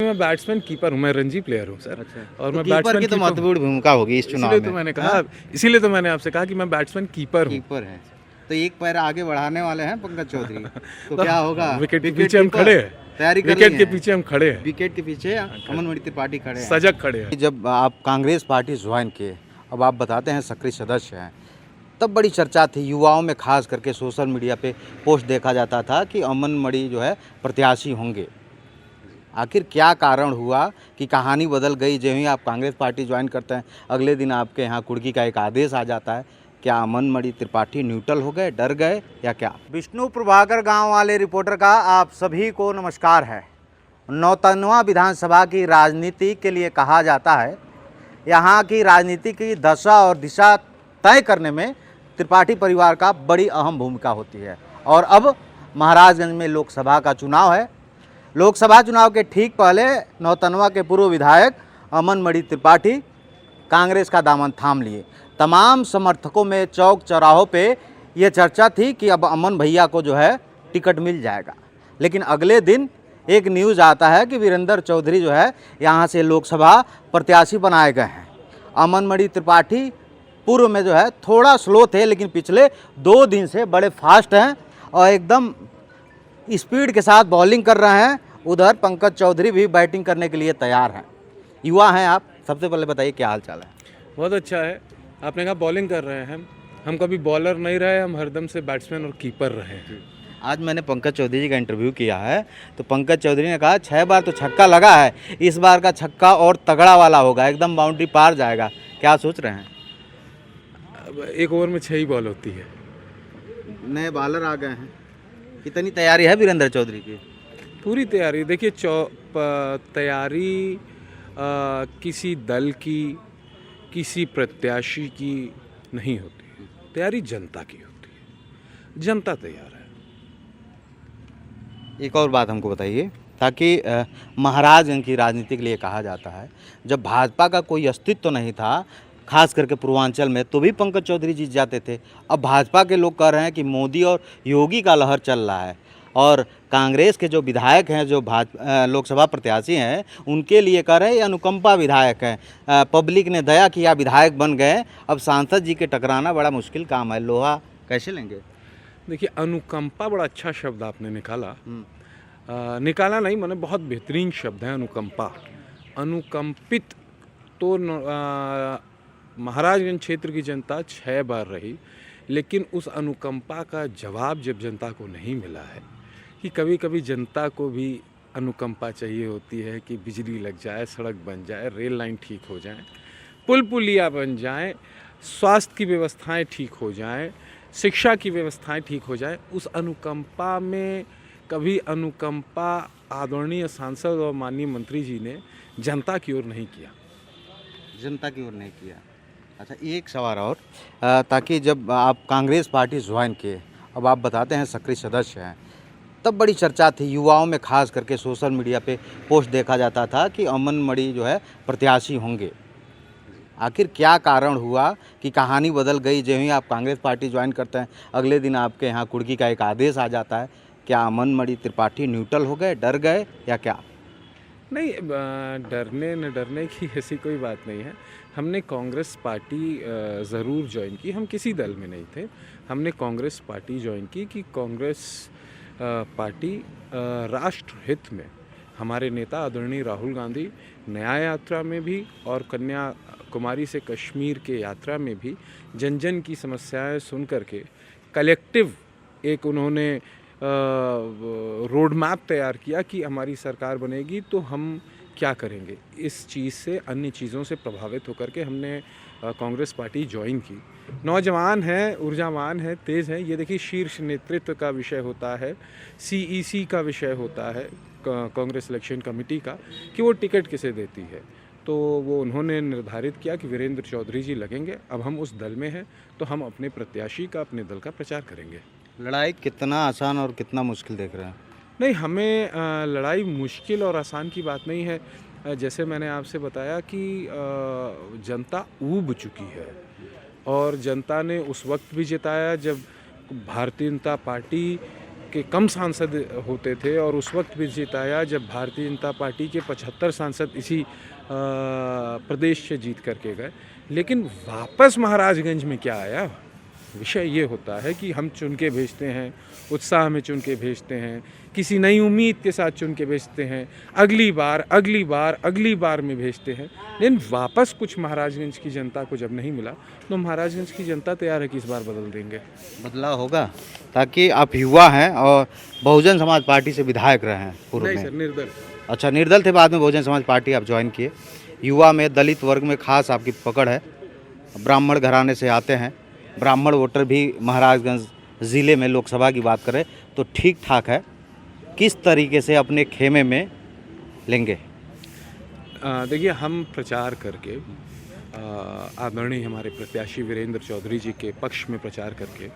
मैं batsman keeper हूँ, मैं रणजी प्लेयर हूँ सर। अच्छा, और तो मैं कीपर बैट्समैन की तो कीपर महत्वपूर्ण भूमिका होगी इस चुनाव इसीलिए तो में। मैंने कहा, इसीलिए तो मैंने आपसे कहा कि मैं बैट्समैन कीपर हूँ। कीपर है, तो एक पैर आगे बढ़ाने वाले हैं पंकज चौधरी, तो तो क्या होगा? विकेट के विकेट पीछे हम कीपर खड़े हैं, तैयारी कर ली विकेट के है, पीछे हम खड़े हैं, विकेट के पीछे अमन मणि त्रिपाठी खड़े हैं। सजग खड़े हैं। जब आप कांग्रेस पार्टी ज्वाइन किए, अब आप बताते हैं सक्रिय सदस्य हैं, तब बड़ी चर्चा थी युवाओं में, खास करके सोशल मीडिया पे पोस्ट देखा जाता था कि अमन मणि जो है प्रत्याशी होंगे। आखिर क्या कारण हुआ कि कहानी बदल गई? जो ही आप कांग्रेस पार्टी ज्वाइन करते हैं अगले दिन आपके यहाँ कुर्की का एक आदेश आ जाता है। क्या अमन मणि त्रिपाठी न्यूट्रल हो गए, डर गए या क्या? विष्णु प्रभाकर गांव वाले रिपोर्टर का आप सभी को नमस्कार है। नौतनवा विधानसभा की राजनीति के लिए कहा जाता है यहाँ की राजनीति की दशा और दिशा तय करने में त्रिपाठी परिवार का बड़ी अहम भूमिका होती है। और अब महाराजगंज में लोकसभा का चुनाव है। लोकसभा चुनाव के ठीक पहले नौतनवा के पूर्व विधायक अमन मणि त्रिपाठी कांग्रेस का दामन थाम लिए। तमाम समर्थकों में चौक चौराहों पे ये चर्चा थी कि अब अमन भैया को जो है टिकट मिल जाएगा। लेकिन अगले दिन एक न्यूज़ आता है कि वीरेंद्र चौधरी जो है यहाँ से लोकसभा प्रत्याशी बनाए गए हैं। अमन मणि त्रिपाठी पूर्व में जो है थोड़ा स्लो थे, लेकिन पिछले 2 दिन से बड़े फास्ट हैं और एकदम स्पीड के साथ बॉलिंग कर रहे हैं। उधर पंकज चौधरी भी बैटिंग करने के लिए तैयार हैं। युवा हैं आप, सबसे पहले बताइए क्या हाल चाल है? बहुत अच्छा है। आपने कहा बॉलिंग कर रहे हैं, हम कभी बॉलर नहीं रहे, हम हरदम से बैट्समैन और कीपर रहे हैं। आज मैंने पंकज चौधरी जी का इंटरव्यू किया है, तो पंकज चौधरी ने कहा 6 बार तो छक्का लगा है, इस बार का छक्का और तगड़ा वाला होगा, एकदम बाउंड्री पार जाएगा। क्या सोच रहे हैं? अब एक ओवर में 6 ही बॉल होती है। नए बॉलर आ गए हैं, कितनी तैयारी है वीरेंद्र चौधरी की? पूरी तैयारी देखिए, तैयारी किसी दल की, किसी प्रत्याशी की नहीं होती, तैयारी जनता की होती है। जनता तैयार है। एक और बात हमको बताइए, ताकि महाराजगंज की राजनीति के लिए कहा जाता है जब भाजपा का कोई अस्तित्व तो नहीं था, खास करके पूर्वांचल में, तो भी पंकज चौधरी जीत जाते थे। अब भाजपा के लोग कह रहे हैं कि मोदी और योगी का लहर चल रहा है, और कांग्रेस के जो विधायक हैं, जो लोकसभा प्रत्याशी हैं, उनके लिए कह रहे हैं ये अनुकंपा विधायक हैं, पब्लिक ने दया किया, विधायक बन गए। अब सांसद जी के टकराना बड़ा मुश्किल काम है, लोहा कैसे लेंगे? देखिए, अनुकंपा बड़ा अच्छा शब्द आपने निकाला। निकाला नहीं, मैंने बहुत बेहतरीन शब्द है अनुकंपा। अनुकंपित तो महाराजगंज क्षेत्र की जनता 6 बार रही, लेकिन उस अनुकंपा का जवाब जब जनता को नहीं मिला है कि कभी कभी जनता को भी अनुकंपा चाहिए होती है कि बिजली लग जाए, सड़क बन जाए, रेल लाइन ठीक हो जाए, पुल पुलिया बन जाए, स्वास्थ्य की व्यवस्थाएं ठीक हो जाएं, शिक्षा की व्यवस्थाएं ठीक हो जाए। उस अनुकंपा में कभी अनुकंपा आदरणीय सांसद और माननीय मंत्री जी ने जनता की ओर नहीं किया। जनता की ओर नहीं किया। अच्छा, एक सवाल और, ताकि जब आप कांग्रेस पार्टी ज्वाइन किए, अब आप बताते हैं सक्रिय सदस्य हैं, तब बड़ी चर्चा थी युवाओं में, खास करके सोशल मीडिया पे पोस्ट देखा जाता था कि अमन मणि जो है प्रत्याशी होंगे। आखिर क्या कारण हुआ कि कहानी बदल गई? जो ही आप कांग्रेस पार्टी ज्वाइन करते हैं अगले दिन आपके यहाँ कुर्की का एक आदेश आ जाता है। क्या अमन मणि त्रिपाठी न्यूट्रल हो गए, डर गए या क्या? नहीं, डरने न डरने की ऐसी कोई बात नहीं है। हमने कांग्रेस पार्टी ज़रूर ज्वाइन की, हम किसी दल में नहीं थे, हमने कांग्रेस पार्टी ज्वाइन की कि कांग्रेस पार्टी राष्ट्र हित में, हमारे नेता आदरणीय राहुल गांधी न्याय यात्रा में भी और कन्याकुमारी से कश्मीर के यात्रा में भी जन जन की समस्याएं सुन करके कलेक्टिव एक उन्होंने रोड मैप तैयार किया कि हमारी सरकार बनेगी तो हम क्या करेंगे। इस चीज़ से, अन्य चीज़ों से प्रभावित होकर के हमने कांग्रेस पार्टी ज्वाइन की। नौजवान हैं, ऊर्जावान हैं, तेज़ हैं। ये देखिए, शीर्ष नेतृत्व का विषय होता है, CEC का विषय होता है कांग्रेस इलेक्शन कमेटी का, कि वो टिकट किसे देती है। तो वो उन्होंने निर्धारित किया कि वीरेंद्र चौधरी जी लगेंगे। अब हम उस दल में हैं तो हम अपने प्रत्याशी का, अपने दल का प्रचार करेंगे। लड़ाई कितना आसान और कितना मुश्किल देख रहे हैं? नहीं, हमें लड़ाई मुश्किल और आसान की बात नहीं है। जैसे मैंने आपसे बताया कि जनता ऊब चुकी है, और जनता ने उस वक्त भी जिताया जब भारतीय जनता पार्टी के कम सांसद होते थे और उस वक्त भी जिताया जब भारतीय जनता पार्टी के 75 सांसद इसी प्रदेश से जीत करके गए। लेकिन वापस महाराजगंज में क्या आया, विषय ये होता है कि हम चुन के भेजते हैं, उत्साह में चुन के भेजते हैं, किसी नई उम्मीद के साथ चुन के भेजते हैं, अगली बार में भेजते हैं। लेकिन वापस कुछ महाराजगंज की जनता को जब नहीं मिला तो महाराजगंज की जनता तैयार है कि इस बार बदल देंगे। बदलाव होगा, ताकि आप युवा हैं और बहुजन समाज पार्टी से विधायक रहे हैं पूर्व नहीं में। सर, निर्दल। अच्छा, निर्दल थे, बाद में बहुजन समाज पार्टी आप ज्वाइन किए। युवा में दलित वर्ग में खास आपकी पकड़ है, ब्राह्मण घराने से आते हैं, ब्राह्मण वोटर भी महाराजगंज ज़िले में लोकसभा की बात करें तो ठीक ठाक है। किस तरीके से अपने खेमे में लेंगे? देखिए, हम प्रचार करके आदरणीय हमारे प्रत्याशी वीरेंद्र चौधरी जी के पक्ष में प्रचार करके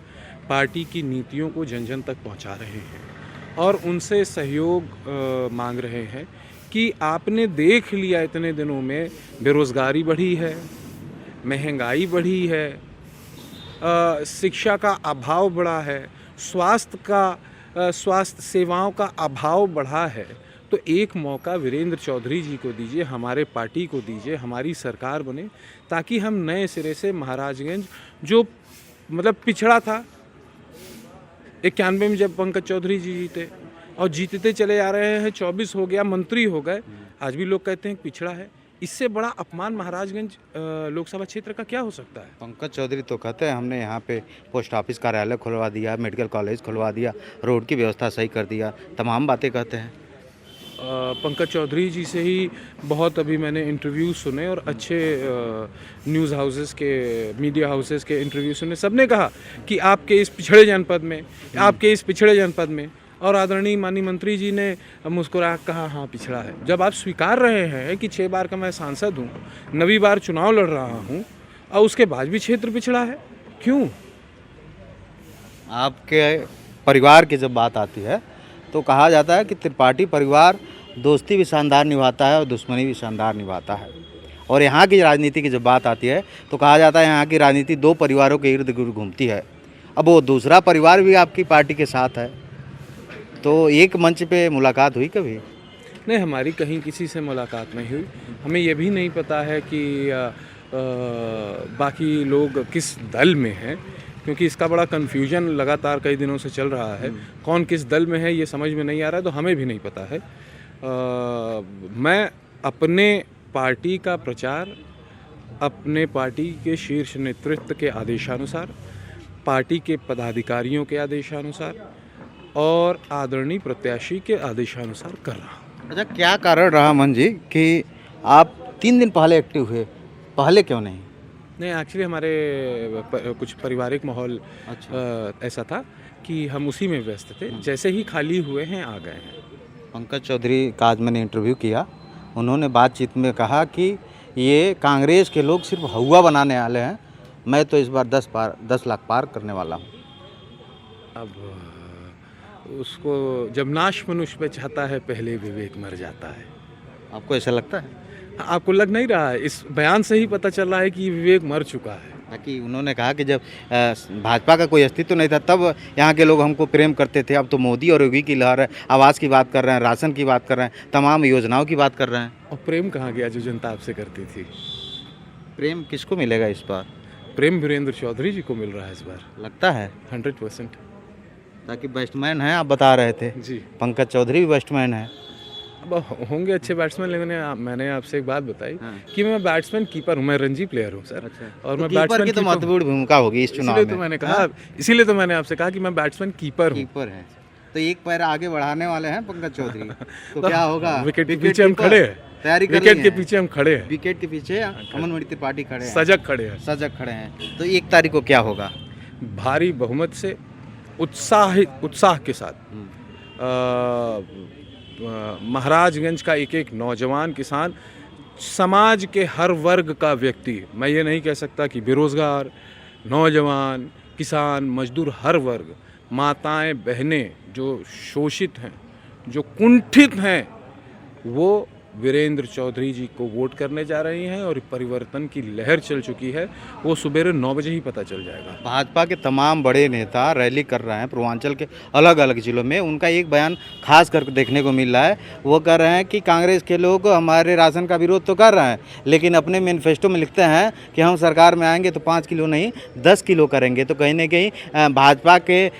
पार्टी की नीतियों को जन जन तक पहुंचा रहे हैं और उनसे सहयोग मांग रहे हैं कि आपने देख लिया इतने दिनों में बेरोज़गारी बढ़ी है, महंगाई बढ़ी है, शिक्षा का अभाव बढ़ा है, स्वास्थ्य सेवाओं का अभाव बढ़ा है। तो एक मौका वीरेंद्र चौधरी जी को दीजिए, हमारे पार्टी को दीजिए, हमारी सरकार बने, ताकि हम नए सिरे से महाराजगंज जो मतलब पिछड़ा था 91 में जब पंकज चौधरी जी जीते और जीतते चले आ रहे हैं, 24 हो गया, मंत्री हो गए, आज भी लोग कहते हैं पिछड़ा है। इससे बड़ा अपमान महाराजगंज लोकसभा क्षेत्र का क्या हो सकता है? पंकज चौधरी तो कहते हैं हमने यहाँ पे पोस्ट ऑफिस कार्यालय खुलवा दिया, मेडिकल कॉलेज खुलवा दिया, रोड की व्यवस्था सही कर दिया, तमाम बातें कहते हैं। पंकज चौधरी जी से ही बहुत अभी मैंने इंटरव्यू सुने और अच्छे न्यूज़ हाउसेस के, मीडिया हाउसेस के इंटरव्यू सुने। सबने कहा कि आपके इस पिछड़े जनपद में और आदरणीय माननीय मंत्री जी ने मुस्कुरा कहा हाँ पिछड़ा है। जब आप स्वीकार रहे हैं कि 6 बार का मैं सांसद हूँ, 9वीं बार चुनाव लड़ रहा हूँ और उसके बाद भी क्षेत्र पिछड़ा है, क्यों? आपके परिवार की जब बात आती है तो कहा जाता है कि त्रिपाठी परिवार दोस्ती भी शानदार निभाता है और दुश्मनी भी शानदार निभाता है। और यहाँ की राजनीति की जब बात आती है तो कहा जाता है यहाँ की राजनीति 2 परिवारों के इर्द गिर्द घूमती है। अब वो दूसरा परिवार भी आपकी पार्टी के साथ है, तो एक मंच पे मुलाकात हुई कभी? नहीं, हमारी कहीं किसी से मुलाकात नहीं हुई। हमें ये भी नहीं पता है कि बाकी लोग किस दल में हैं, क्योंकि इसका बड़ा कन्फ्यूजन लगातार कई दिनों से चल रहा है। कौन किस दल में है ये समझ में नहीं आ रहा है, तो हमें भी नहीं पता है। मैं अपने पार्टी का प्रचार अपने पार्टी के शीर्ष नेतृत्व के आदेशानुसार, पार्टी के पदाधिकारियों के आदेशानुसार और आदरणीय प्रत्याशी के आदेशानुसार कर रहा हूँ। अच्छा, क्या कारण रहा मन जी कि आप 3 दिन पहले एक्टिव हुए, पहले क्यों नहीं? नहीं, एक्चुअली हमारे कुछ पारिवारिक माहौल ऐसा था कि हम उसी में व्यस्त थे। जैसे ही खाली हुए हैं आ गए हैं। पंकज चौधरी का आज मैंने इंटरव्यू किया, उन्होंने बातचीत में कहा कि ये कांग्रेस के लोग सिर्फ हवा बनाने वाले हैं, मैं तो इस बार 10 लाख पार करने वाला हूँ। अब उसको जब नाश मनुष्य पे चाहता है पहले विवेक मर जाता है। आपको ऐसा लगता है? आपको लग नहीं रहा है? इस बयान से ही पता चल रहा है कि विवेक मर चुका है। ताकि उन्होंने कहा कि जब भाजपा का कोई अस्तित्व नहीं था तब यहाँ के लोग हमको प्रेम करते थे, अब तो मोदी और योगी की लहर है, आवास की बात कर रहे हैं, राशन की बात कर रहे हैं, तमाम योजनाओं की बात कर रहे हैं। और प्रेम कहाँ गया जो जनता आपसे करती थी? प्रेम किसको मिलेगा इस बार? प्रेम वीरेंद्र चौधरी जी को मिल रहा है इस बार, लगता है 100%। ताकि बैट्समैन हैं, आप बता रहे थे जी, पंकज चौधरी भी बैट्समैन है। अब होंगे अच्छे बैट्समैन, लेकिन मैंने आपसे एक बात बताई हाँ। कि मैं बैट्समैन कीपर हूँ, मैं रणजी प्लेयर हूँ सर। अच्छा। और तो मैं कीपर बैट्समैन की तो महत्वपूर्ण भूमिका होगी इस चुनाव इसीलिए में। तो मैंने कहा, इसीलिए तो मैंने आपसे कहा कि मैं बैट्समैन कीपर हूँ। कीपर है तो एक पैर आगे बढ़ाने वाले हैं पंकज चौधरी, तो क्या होगा? विकेट के पीछे हम खड़े हैं, तैयारी कर विकेट ली के है? पीछे हम खड़े हैं, विकेट के पीछे अमन मणि त्रिपाठी खड़े हैं, सजग खड़े हैं। सजग खड़े हैं। तो 1 तारीख को क्या होगा? भारी बहुमत से उत्साह के साथ महाराजगंज का एक नौजवान किसान, समाज के हर वर्ग का व्यक्ति, मैं ये नहीं कह सकता कि बेरोज़गार, नौजवान, किसान, मजदूर, हर वर्ग, माताएं, बहनें जो शोषित हैं, जो कुंठित हैं, वो वीरेंद्र चौधरी जी को वोट करने जा रही हैं और परिवर्तन की लहर चल चुकी है, वो सुबह 9 बजे ही पता चल जाएगा। भाजपा के तमाम बड़े नेता रैली कर रहे हैं पूर्वांचल के अलग अलग जिलों में। उनका एक बयान खास कर देखने को मिल रहा है, वो कह रहे हैं कि कांग्रेस के लोग हमारे राशन का विरोध तो कर रहे हैं, लेकिन अपने मैनिफेस्टो में लिखते हैं कि हम सरकार में आएंगे तो 5 किलो नहीं 10 किलो करेंगे। तो कहीं ना कहीं भाजपा के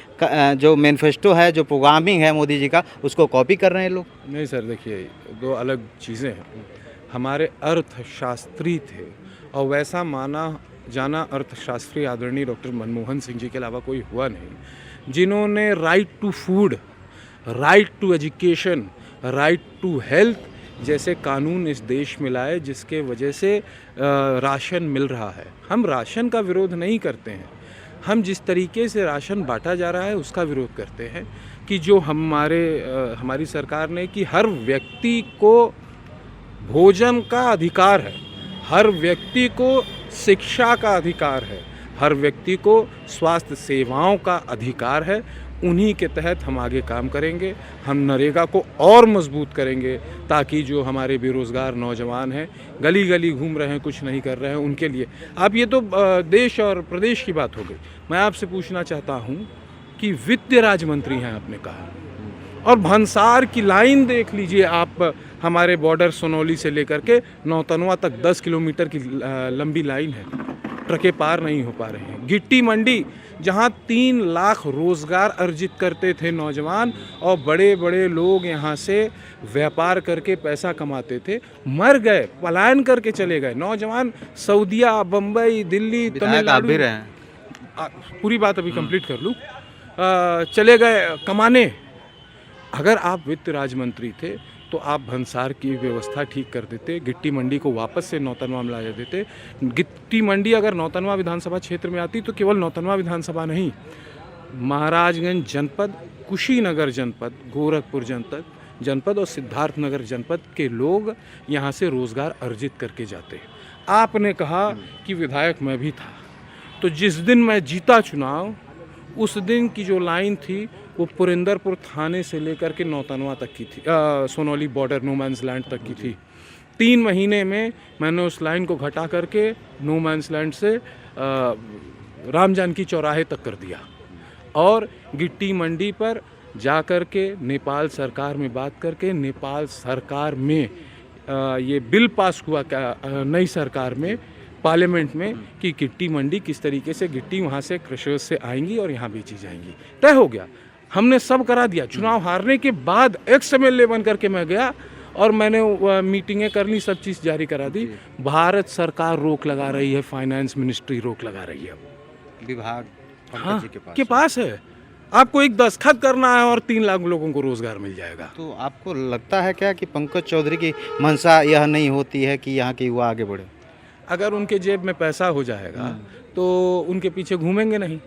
जो मैनिफेस्टो है, जो प्रोग्रामिंग है मोदी जी का, उसको कॉपी कर रहे हैं लोग। नहीं सर, देखिए 2 अलग चीज़ें हैं। हमारे अर्थशास्त्री थे और वैसा माना जाना अर्थशास्त्री आदरणीय डॉक्टर मनमोहन सिंह जी के अलावा कोई हुआ नहीं, जिन्होंने right to food, right to education, right to health जैसे कानून इस देश में लाए, जिसके वजह से राशन मिल रहा है। हम राशन का विरोध नहीं करते हैं, हम जिस तरीके से राशन बांटा जा रहा है उसका विरोध करते हैं कि जो हमारी सरकार ने कि हर व्यक्ति को भोजन का अधिकार है, हर व्यक्ति को शिक्षा का अधिकार है, हर व्यक्ति को स्वास्थ्य सेवाओं का अधिकार है। उन्हीं के तहत हम आगे काम करेंगे। हम नरेगा को और मजबूत करेंगे ताकि जो हमारे बेरोज़गार नौजवान हैं, गली गली घूम रहे हैं, कुछ नहीं कर रहे हैं, उनके लिए। आप ये तो देश और प्रदेश की बात हो गई। मैं आपसे पूछना चाहता हूँ कि वित्त राज्य मंत्री हैं आपने कहा, और भंसार की लाइन देख लीजिए आप, हमारे बॉर्डर सोनौली से लेकर के नौतनवा तक 10 किलोमीटर की लंबी लाइन है, ट्रकें पार नहीं हो पा रहे हैं। गिट्टी मंडी जहां 3 लाख रोज़गार अर्जित करते थे नौजवान, और बड़े बड़े लोग यहां से व्यापार करके पैसा कमाते थे, मर गए, पलायन करके चले गए। नौजवान सऊदिया, बम्बई, दिल्ली, तमिलनाडु, भी रहे हैं। पूरी बात अभी कंप्लीट कर लूँ, चले गए कमाने। अगर आप वित्त राज्य मंत्री थे तो आप भंसार की व्यवस्था ठीक कर देते, गिट्टी मंडी को वापस से नौतनवा में ला देते। गिट्टी मंडी अगर नौतनवा विधानसभा क्षेत्र में आती तो केवल नौतनवा विधानसभा नहीं, महाराजगंज जनपद, कुशीनगर जनपद, गोरखपुर जनपद और सिद्धार्थनगर जनपद के लोग यहाँ से रोज़गार अर्जित करके जाते। आपने कहा कि विधायक मैं भी था, तो जिस दिन मैं जीता चुनाव, उस दिन की जो लाइन थी वो पुरिंदरपुर थाने से लेकर के नौतनवा तक की थी, Sonauli border no man's land तक की थी। 3 महीने में मैंने उस लाइन को घटा करके नो मैंस लैंड से राम जानकी चौराहे तक कर दिया, और गिट्टी मंडी पर जा कर के नेपाल सरकार में बात करके, नेपाल सरकार में ये बिल पास हुआ नई सरकार में, पार्लियामेंट में, कि गिट्टी मंडी किस तरीके से गिट्टी वहाँ से क्रशर्स से आएंगी और यहाँ बेची जाएंगी। तय हो गया, हमने सब करा दिया। चुनाव हारने के बाद XMLA बन करके मैं गया और मैंने मीटिंगें कर ली, सब चीज़ जारी करा दी। भारत सरकार रोक लगा रही है, फाइनेंस मिनिस्ट्री रोक लगा रही है, विभाग हाँ के पास है। आपको एक दस्तखत करना है और 3 लाख लोगों को रोजगार मिल जाएगा। तो आपको लगता है क्या कि पंकज चौधरी की मंशा यह नहीं होती है कि यहाँ के युवा आगे बढ़े? अगर उनके जेब में पैसा हो जाएगा तो उनके पीछे घूमेंगे नहीं।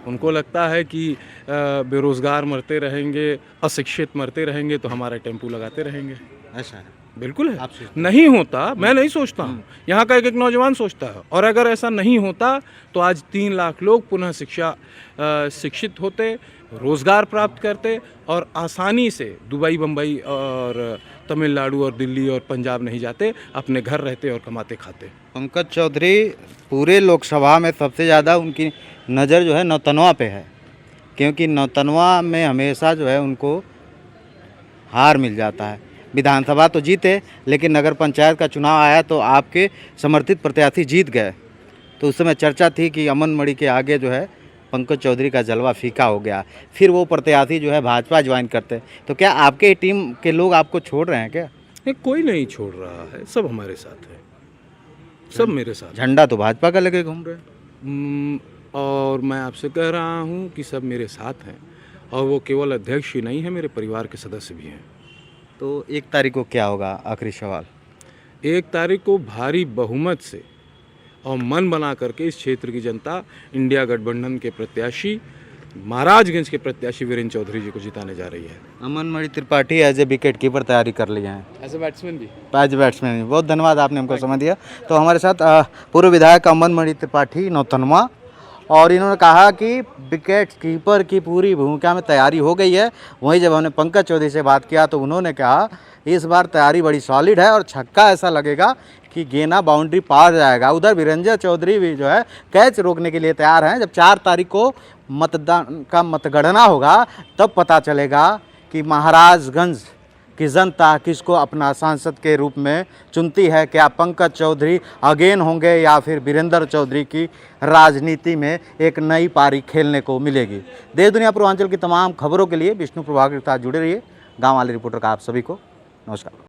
उनको लगता है कि बेरोजगार मरते रहेंगे, अशिक्षित मरते रहेंगे, तो हमारा टेम्पू लगाते रहेंगे। ऐसा है? बिल्कुल है। नहीं होता, मैं नहीं सोचता हूँ, यहाँ का एक नौजवान सोचता है। और अगर ऐसा नहीं होता तो आज 3 लाख लोग पुनः शिक्षित होते, रोज़गार प्राप्त करते और आसानी से दुबई, बम्बई और तमिलनाडु और दिल्ली और पंजाब नहीं जाते, अपने घर रहते और कमाते खाते। पंकज चौधरी पूरे लोकसभा में सबसे ज़्यादा उनकी नज़र जो है नौतनवा पे है, क्योंकि नौतनवा में हमेशा जो है उनको हार मिल जाता है। विधानसभा तो जीते, लेकिन नगर पंचायत का चुनाव आया तो आपके समर्थित प्रत्याशी जीत गए। तो उस समय चर्चा थी कि अमन मणि के आगे जो है पंकज चौधरी का जलवा फीका हो गया, फिर वो प्रत्याशी जो है भाजपा ज्वाइन करते। तो क्या आपके टीम के लोग आपको छोड़ रहे हैं क्या? नहीं, कोई नहीं छोड़ रहा है, सब हमारे साथ है, सब मेरे साथ। झंडा तो भाजपा का लेके घूम रहे हैं। और मैं आपसे कह रहा हूँ कि सब मेरे साथ हैं, और वो केवल अध्यक्ष ही नहीं है, मेरे परिवार के सदस्य भी हैं। तो 1 तारीख को क्या होगा? आखिरी सवाल। 1 तारीख को भारी बहुमत से और मन बना करके इस क्षेत्र की जनता इंडिया गठबंधन के प्रत्याशी, महाराजगंज के प्रत्याशी वीरेंद्र चौधरी जी को जिताने जा रही है। Aman Mani Tripathi as a wicket keeper तैयारी कर लिए हैं, एज ए बैट्समैन भी। एज ए बैट्समैन भी। बहुत धन्यवाद, आपने हमको समय दिया। तो हमारे साथ पूर्व विधायक अमन मणि त्रिपाठी नौतनवा, और इन्होंने कहा कि विकेट कीपर की पूरी भूमिका में तैयारी हो गई है। वहीं जब हमने पंकज चौधरी से बात किया तो उन्होंने कहा इस बार तैयारी बड़ी सॉलिड है और छक्का ऐसा लगेगा कि गेना बाउंड्री पार जाएगा। उधर वीरेंद्र चौधरी भी जो है कैच रोकने के लिए तैयार हैं। जब 4 तारीख को मतदान का मतगणना होगा तब पता चलेगा कि महाराजगंज की जनता किसको अपना सांसद के रूप में चुनती है। क्या पंकज चौधरी अगेन होंगे या फिर वीरेंद्र चौधरी की राजनीति में एक नई पारी खेलने को मिलेगी। देश दुनिया पूर्वांचल की तमाम खबरों के लिए विष्णु प्रभाकर के साथ जुड़े रहिए। गाँव वाले रिपोर्टर का आप सभी को नमस्कार।